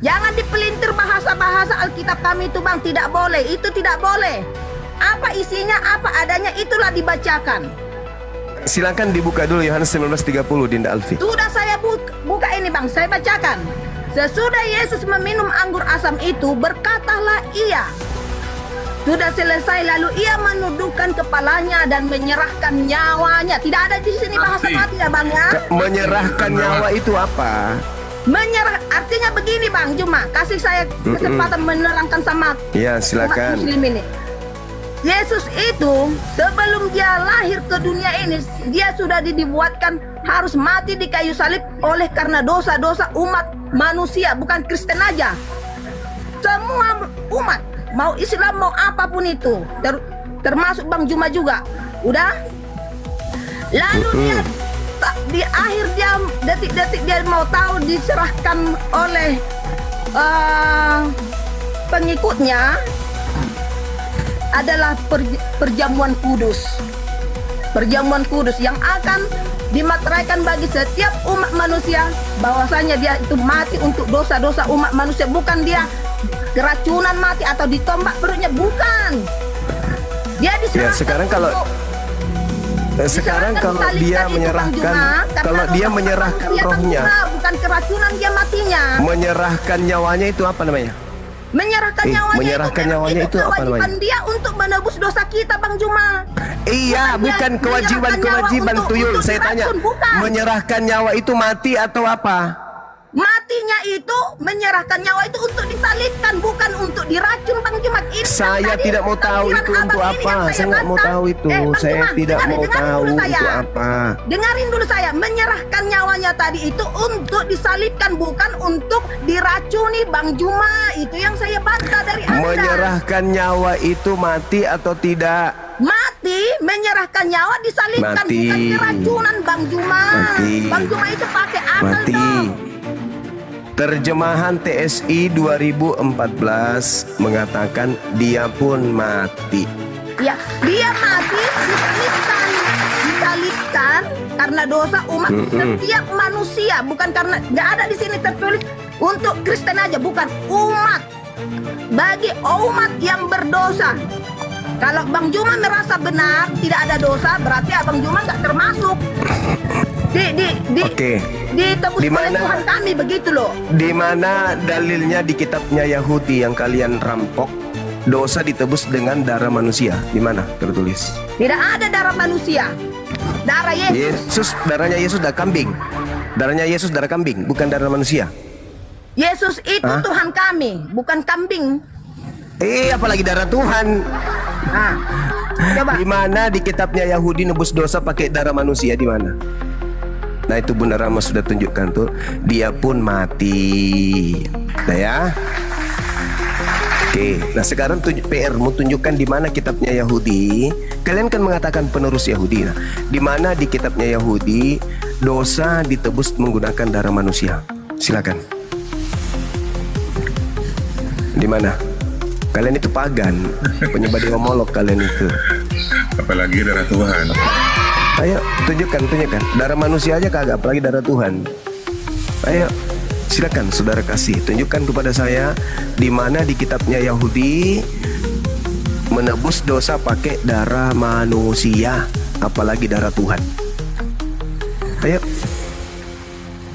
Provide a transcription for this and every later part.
Jangan dipelintir bahasa-bahasa Alkitab kami itu bang, tidak boleh, itu tidak boleh. Apa isinya, apa adanya, itulah dibacakan. Silakan dibuka dulu Yohanes 19:30 Dinda Alfi. Sudah saya buka ini bang, saya bacakan. Sesudah Yesus meminum anggur asam itu, berkatalah ia. Sudah selesai, lalu ia menundukkan kepalanya dan menyerahkan nyawanya. Tidak ada di sini bahasa mati ya bang ya. Menyerahkan nyawa itu apa? Menyerah artinya begini bang, cuma kasih saya kesempatan menerangkan sama Ya umat silakan. muslim ini. Yesus itu sebelum dia lahir ke dunia ini, dia sudah dibuatkan harus mati di kayu salib oleh karena dosa-dosa umat manusia, bukan Kristen aja. Semua umat, mau Islam mau apapun itu, termasuk Bang Juma juga. Udah. Lalu dia di akhir dia detik-detik dia mau tahu diserahkan oleh pengikutnya adalah perjamuan kudus. Perjamuan kudus yang akan dimateraikan bagi setiap umat manusia, bahwasanya dia itu mati untuk dosa-dosa umat manusia, bukan dia keracunan mati atau ditombak perutnya, bukan. Dia diserahkan. Ya sekarang kalau dia menyerahkan, kalau dia menyerahkan rohnya, bukan keracunan dia matinya. menyerahkan nyawanya itu apa namanya? Menyerahkan nyawanya itu apa namanya? kewajiban dia untuk menebus dosa kita Bang Juma. Iya, bukan kewajiban tuyul. Saya tanya, bukan. menyerahkan nyawa itu mati atau apa? Matinya itu, menyerahkan nyawa itu untuk disalibkan, bukan untuk diracun Bang Juma. Ini Saya tidak mau tahu itu untuk apa. Saya nggak mau tahu itu. Saya tidak mau tahu itu apa. Dengarin dulu saya. Menyerahkan nyawanya tadi itu untuk disalibkan, bukan untuk diracuni Bang Juma. Itu yang saya bantah dari Anda. Menyerahkan nyawa itu mati atau tidak? Mati, menyerahkan nyawa disalibkan, Mati. bukan keracunan Bang Juma. Mati. Bang Juma itu pakai akal Mati. dong. Terjemahan TSI 2014 mengatakan dia pun mati. Ya, dia mati disalibkan karena dosa umat setiap manusia, bukan karena, nggak ada di sini tertulis untuk Kristen aja, bukan, umat, bagi umat yang berdosa. Kalau Bang Juma merasa benar tidak ada dosa, berarti Abang Juma nggak termasuk ditebus oleh Tuhan kami, begitu loh. Di mana dalilnya di kitabnya Yahudi yang kalian rampok, dosa ditebus dengan darah manusia? Di mana tertulis? Tidak ada darah manusia, darah Yesus. Darahnya Yesus darah kambing. Darahnya Yesus darah kambing, bukan darah manusia. Yesus itu Tuhan kami, bukan kambing. Apalagi darah Tuhan. Coba. Di mana di kitabnya Yahudi nebus dosa pakai darah manusia, di mana? Nah itu Bunda Rama sudah tunjukkan tuh, dia pun mati. Nah ya. Oke, nah sekarang PR-mu tunjukkan di mana kitabnya Yahudi. Kalian kan mengatakan penerus Yahudi. Nah, di mana di kitabnya Yahudi dosa ditebus menggunakan darah manusia? Silakan. Di mana? Kalian itu pagan, penyembah homolog kalian itu. Apalagi darah Tuhan. Ayo tunjukkan. Darah manusia aja kagak, apalagi darah Tuhan. Ayo, silakan saudara kasih, tunjukkan kepada saya di mana di kitabnya Yahudi menebus dosa pakai darah manusia, apalagi darah Tuhan. Ayo.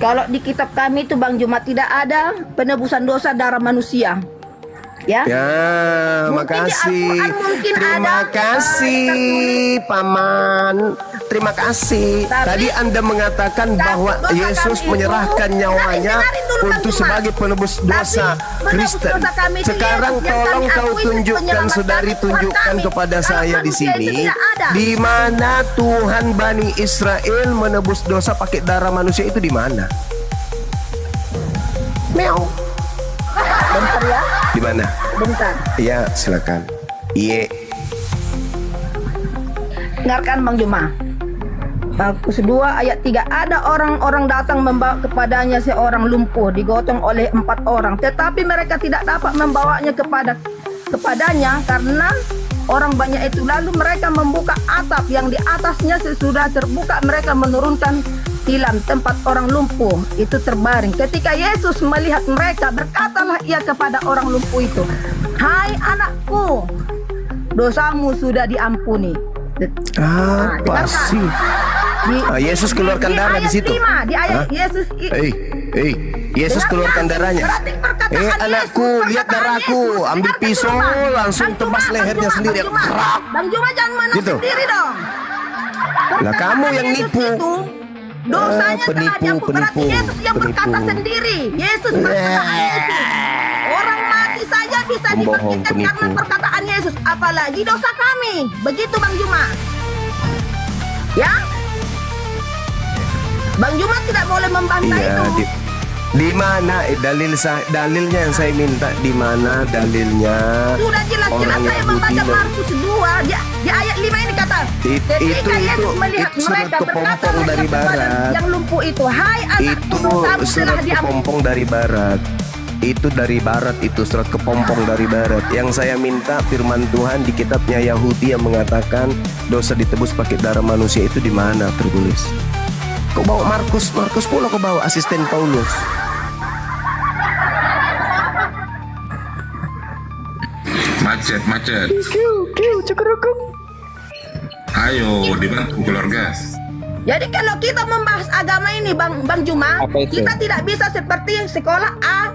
Kalau di kitab kami itu Bang Juma tidak ada penebusan dosa darah manusia. Ya, makasih. Terima ada, kasih, Paman. Terima kasih. Tadi Anda mengatakan bahwa Yesus menyerahkan nyawanya untuk sebagai penebus dosa Kristen. Sekarang tolong kau tunjukkan, saudari, tunjukkan kepada saya di sini, di mana Tuhan Bani Israel menebus dosa pakai darah manusia itu di mana? Meow. Bentar ya. Di mana? Bentar. Iya, silakan. Iya. Dengarkan Bang Juma. Markus 2 ayat 3, ada orang-orang datang membawa kepadanya seorang lumpuh digotong oleh 4 orang, tetapi mereka tidak dapat membawanya kepadanya karena orang banyak itu. Lalu mereka membuka atap yang di atasnya, sesudah terbuka mereka menurunkan silam tempat orang lumpuh itu terbaring. Ketika Yesus melihat mereka, berkatalah ia kepada orang lumpuh itu, "Hai anakku, dosamu sudah diampuni." Apa dengarkan. sih? Yesus keluarkan darah di situ. 5, di ayat Hah? Yesus Yesus keluarkan darahnya. Berarti perkataan Anakku, Yesus, lihat perkataan darahku. Yesus. Ambil Dengarkan pisau, dulu, Bang. langsung Bang tebas Juma, lehernya Bang sendiri. Juma. Krak. Bang Juma jangan menang Gitu. sendiri dong. Lah, kamu yang Yesus nipu. itu, dosanya telah Penipu, diampuni. Berarti penipu, Yesus yang berkata penipu. sendiri. Yesus berkata Yesus. Orang mati saja bisa Pembohong, dibangkitkan karena penipu. perkataan Yesus. Apalagi dosa kami. Begitu Bang Juma. Ya? Bang Juma tidak boleh membantah Iya, itu. di mana dalilnya yang saya minta, di mana dalilnya? Sudah jelas-jelas Orang saya Yahudi membaca dan- Markus 2 di ayat 5 ini kata, ketika Yesus melihat itu surat mereka, kepompong berkatalah dari kepada barat. yang lumpuh itu, "Hai anakku, Itu dosamu telah surat diampuni." kepompong dari barat. Itu dari barat, itu surat kepompong dari barat. Yang saya minta firman Tuhan di kitabnya Yahudi yang mengatakan dosa ditebus pakai darah manusia, itu di mana tertulis? Kau bawa Markus pula kau bawa asisten Paulus. Macet. Ayo dibantu keluarga. Jadi kalau kita membahas agama ini Bang Juma, Apa itu? kita tidak bisa seperti sekolah A,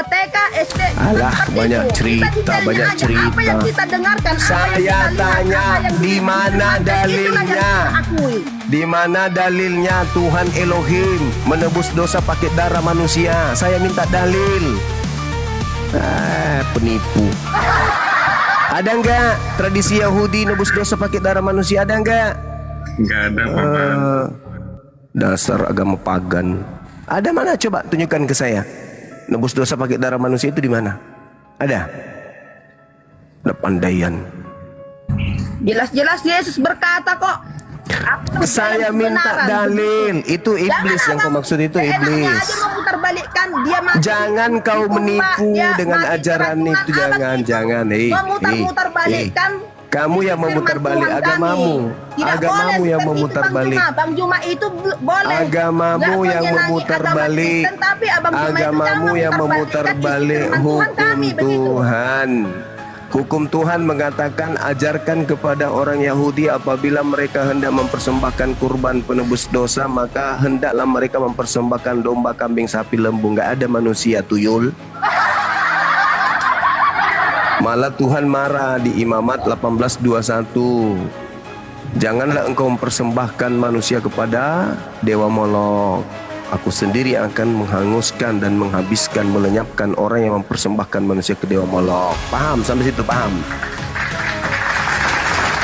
TK, SD. Alah, seperti banyak itu. cerita, Kita detailnya banyak aja. cerita. Apa yang kita dengarkan, apa yang Saya kita lihat, tanya, apa yang di mana itulah yang dalilnya? kita akui. Di mana dalilnya Tuhan Elohim menebus dosa pakai darah manusia? Saya minta dalil. Penipu. Ada enggak tradisi Yahudi nebus dosa pakai darah manusia? Ada enggak? Nggak ada paman. Dasar agama pagan. Ada mana? Coba tunjukkan ke saya. Nebus dosa pakai darah manusia itu di mana? Ada? Ada pandaian. Jelas-jelas Yesus berkata kok. Aku Saya dalam minta kebenaran. dalil. Itu iblis Jangan yang kau abang maksud, itu seenaknya iblis. aja memutarbalikkan dia mati. Jangan kau Ditumbak, menipu dia dengan mati ajaran keracunan. itu. Abang Jangan, itu jangan. memutar-mutarbalikkan. Kamu yang firman memutar-balik Tuhan agamamu. kami. Tidak Agamamu boleh yang seperti itu, memutar-balik. Bang Juma itu boleh. Agamamu Nggak yang menyenangi memutar-balik. agama Kristen, tapi Abang Juma itu Agamamu jangan yang memutar-balikkan memutar-balik isi firman Tuhan hukum kami, begitu. Tuhan. Hukum Tuhan mengatakan, ajarkan kepada orang Yahudi apabila mereka hendak mempersembahkan kurban penebus dosa, maka hendaklah mereka mempersembahkan domba, kambing, sapi, lembu. Nggak ada manusia, tuyul. Malah Tuhan marah di Imamat 18:21. Janganlah engkau mempersembahkan manusia kepada dewa Molok. Aku sendiri akan menghanguskan dan menghabiskan, melenyapkan orang yang mempersembahkan manusia ke dewa Molok. Paham sampai situ? Paham?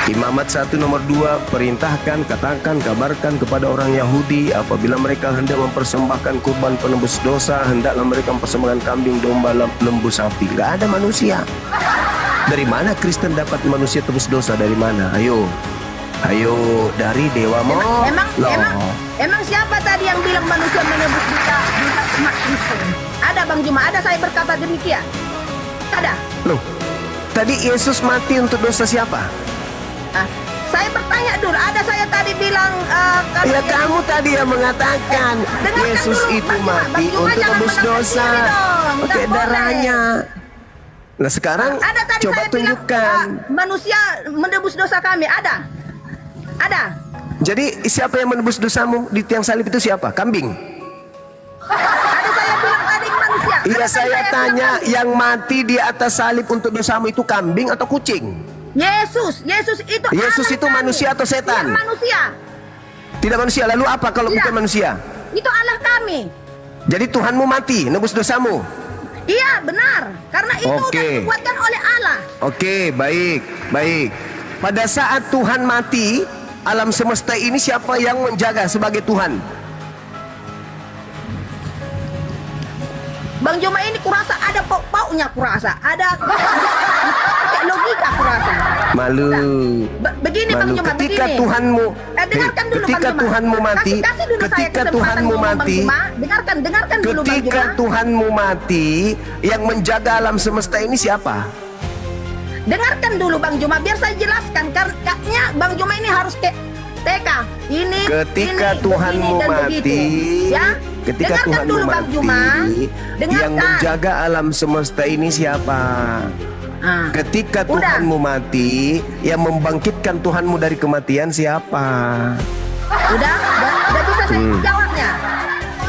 Imamat 1 nomor 2, perintahkan, katakan, kabarkan kepada orang Yahudi apabila mereka hendak mempersembahkan kurban penebus dosa, hendaklah mereka mempersembahkan kambing, domba, lembu, sapi. Gak ada manusia. Dari mana Kristen dapat manusia tebus dosa? Dari mana? Ayo, dari dewa Molok. Emang siapa tadi yang bilang manusia menebus dosa umat Kristen? Ada Bang Juma, ada saya berkata demikian? Ada. Loh, tadi Yesus mati untuk dosa siapa? Saya bertanya dulu, ada saya tadi bilang kalau Ya Yesus- kamu tadi yang mengatakan dengarkan Yesus dulu, itu Bang Juma. mati Bang Juma untuk jangan tebus menang dosa sendiri dong. pakai Nggak boleh. darahnya. Nah sekarang Ada tadi coba saya tunjukkan. bilang manusia menebus dosa kami, ada. Jadi siapa yang menebus dosamu di tiang salib itu siapa? Kambing. Ada saya bilang tadi manusia. Iya Ada saya bilang tanya, kambing. yang mati di atas salib untuk dosamu itu kambing atau kucing? Yesus itu Yesus Allah itu kami. manusia atau setan? Dia manusia. Tidak manusia. Lalu apa kalau Tidak. bukan manusia? Itu Allah kami. Jadi Tuhanmu mati nebus dosamu. Iya, benar. Karena itu Oke. udah dibuatkan oleh Allah. Oke, baik. Pada saat Tuhan mati, alam semesta ini siapa yang menjaga sebagai Tuhan? Bang Juma ini kurasa ada pauk-pauknya, kurasa. Ada pakai logika, kurasa. Malu. Begini Bang Malu. Juma, Ketika begini. Tuhanmu, Dengarkan dulu ketika Bang Juma. Tuhanmu mati, Kasih dulu saya ketika kesempatan Tuhanmu ngomong, Bang mati, Juma. Dengarkan dulu Bang ketika Juma. Tuhanmu mati, yang menjaga alam semesta ini siapa? Dengarkan dulu Bang Juma, biar saya jelaskan. Karena Bang Juma ini harus TK. Ini ketika ini, Tuhanmu begini dan mati, begitu. Ya. ketika Dengarkan Tuhanmu dulu, Bang Juma. mati, Dengarkan. yang menjaga alam semesta ini siapa? Ketika Tuhanmu mati, yang membangkitkan Tuhanmu dari kematian siapa? Udah bisa saya jawabnya.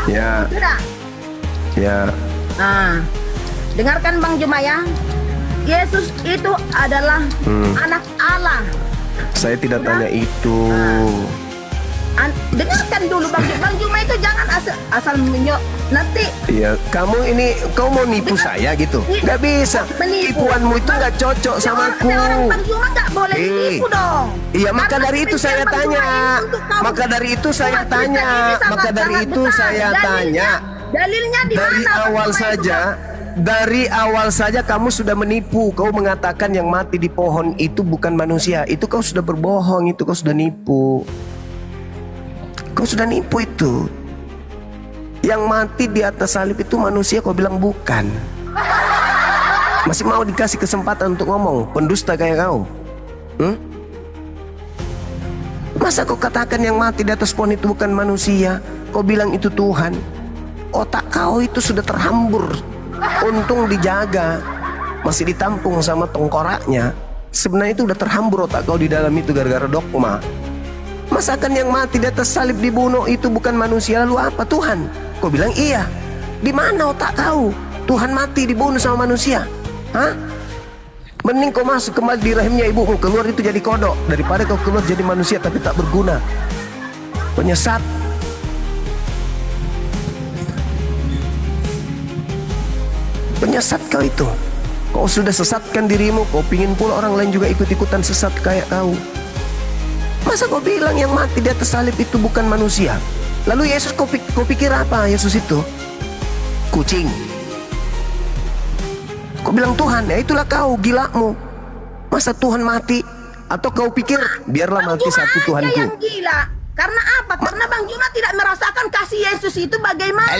Ya. Sudah. Ya. Dengarkan Bang Juma ya. Yesus itu adalah anak Allah. Saya tidak tanya itu. Dengarkan dulu Bang Juma itu jangan asal menyok nanti. Iya, kamu mau nipu saya gitu? Nggak bisa. Tipuanmu itu nggak cocok sama aku. Seorang Bang Juma nggak boleh ditipu dong. Iya, maka dari itu saya tanya. Maka dari itu saya tanya. Maka dari itu saya tanya. Dalilnya di mana? Dari awal saja kamu sudah menipu. Kau mengatakan yang mati di pohon itu bukan manusia. Itu kau sudah berbohong, itu kau sudah nipu. Kau sudah nipu itu. Yang mati di atas salib itu manusia, kau bilang bukan. Masih mau dikasih kesempatan untuk ngomong, pendusta kayak kau. Masa kau katakan yang mati di atas pohon itu bukan manusia? Kau bilang itu Tuhan. Otak kau itu sudah terhambur. Untung dijaga, masih ditampung sama tengkoraknya. Sebenarnya itu udah terhambur otak kau di dalam itu gara-gara dogma. Masakan yang mati di atas salib dibunuh itu bukan manusia, lalu apa? Tuhan. Kau bilang iya. Di mana otak kau? Tuhan mati dibunuh sama manusia. Mending kau masuk kembali di rahimnya ibumu, keluar itu jadi kodok, daripada kau keluar jadi manusia tapi tak berguna. Penyesat. Penyesat kau itu. Kau sudah sesatkan dirimu, kau pingin pula orang lain juga ikut-ikutan sesat kayak kau. Masa kau bilang yang mati di atas salib itu bukan manusia? Lalu Yesus, kau pikir apa Yesus itu? Kucing. Kau bilang Tuhan, ya itulah kau, gilamu. Masa Tuhan mati? Atau kau pikir biarlah mati satu Tuhanku? Yang gila. Karena apa? Karena Bang Juma tidak merasakan kasih Yesus itu bagaimana.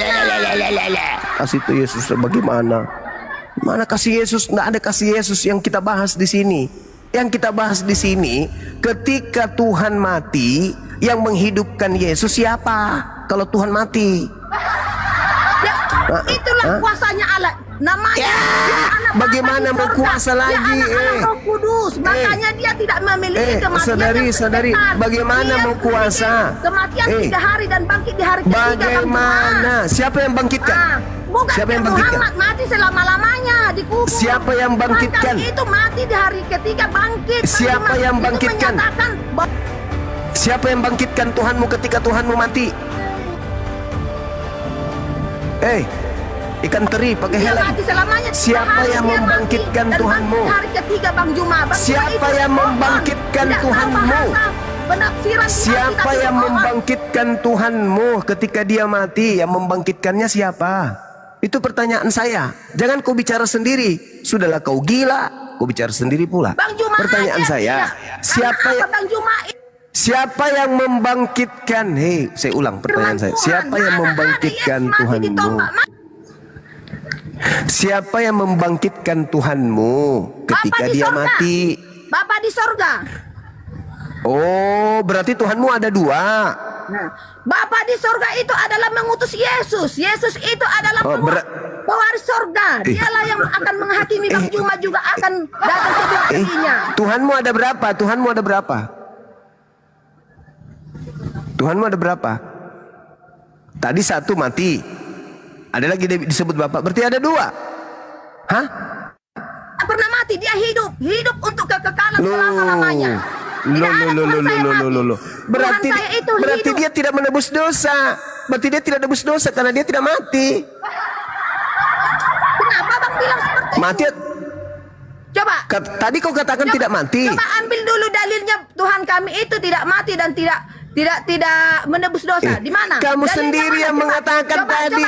Kasih itu Yesus bagaimana? Mana kasih Yesus? Nggak ada kasih Yesus yang kita bahas di sini. Yang kita bahas di sini, ketika Tuhan mati, yang menghidupkan Yesus siapa? Kalau Tuhan mati, ya, itulah kuasanya Allah. Namanya bagaimana mau kuasa lagi? Roh Kudus. Makanya dia tidak memiliki kematian. Sadari, bagaimana dia mau kuasa? Kematian 3 hari dan bangkit di hari ketiga. Bagaimana? Siapa yang bangkitkan? Bukan siapa yang bangkitkan? Muhammad mati selama-lamanya di kubur. Siapa yang bangkitkan? Itu mati di hari ketiga bangkit. Siapa yang bangkitkan? Siapa yang bangkitkan Tuhanmu ketika Tuhanmu mati? Ikan teri pakai helm. Siapa yang membangkitkan Tuhanmu? Hari ketiga Bang Juma. Siapa yang membangkitkan Tuhanmu? Siapa yang membangkitkan Tuhanmu ketika dia mati? Yang membangkitkannya siapa? Itu pertanyaan saya. Jangan kau bicara sendiri. Sudahlah kau gila, kau bicara sendiri pula. Pertanyaan saya, siapa yang membangkitkan? Saya ulang pertanyaan saya. Siapa yang membangkitkan Tuhanmu? Siapa yang membangkitkan Tuhanmu ketika dia mati? Bapa di sorga. Oh, berarti Tuhanmu ada 2. Bapa di sorga itu adalah mengutus Yesus. Yesus itu adalah pewaris sorga. Dialah yang akan menghakimi. Bang Juma juga akan datang kedua kalinya. Tuhanmu ada berapa? Tuhanmu ada berapa? Tuhanmu ada berapa? Tadi 1 mati. Ada lagi disebut Bapak. Berarti ada 2. Hah? Pernah mati, dia hidup untuk kekekalan selama-lamanya. Berarti dia tidak menebus dosa. Berarti dia tidak menebus dosa karena dia tidak mati. Kenapa Bang bilang seperti itu? Mati. Coba. Tadi kau katakan tidak mati. Coba ambil dulu dalilnya Tuhan kami itu tidak mati dan tidak menebus dosa. Di mana? Kamu sendiri yang mengatakan tadi.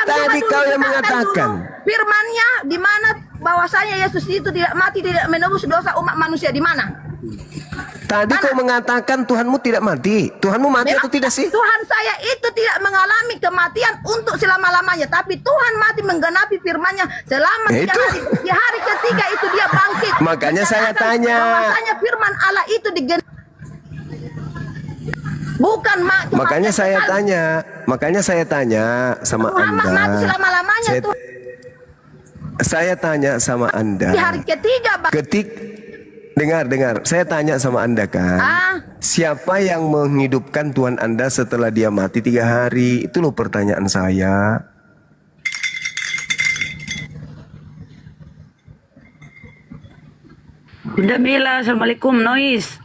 Tadi kau yang mengatakan. Firman-Nya di mana bahwasanya Yesus itu tidak mati, tidak menebus dosa umat manusia, di mana? Tadi kau mengatakan Tuhanmu tidak mati. Tuhanmu mati atau tidak sih? Tuhan saya itu tidak mengalami kematian untuk selama-lamanya, tapi Tuhan mati menggenapi firman-Nya selama 3 hari. Di hari ketiga itu dia bangkit. Makanya saya tanya. Bahwasanya firman Allah itu digenapi. Bukan Makanya saya tanya sama Muhammad Anda. mati selama-lamanya tuh. Saya tanya sama Anda. Di hari ketiga, Bang. Dengar. Saya tanya sama Anda kan. Siapa yang menghidupkan Tuhan Anda setelah dia mati 3 hari? Itu loh pertanyaan saya. Bunda Mila, Assalamualaikum, Nois.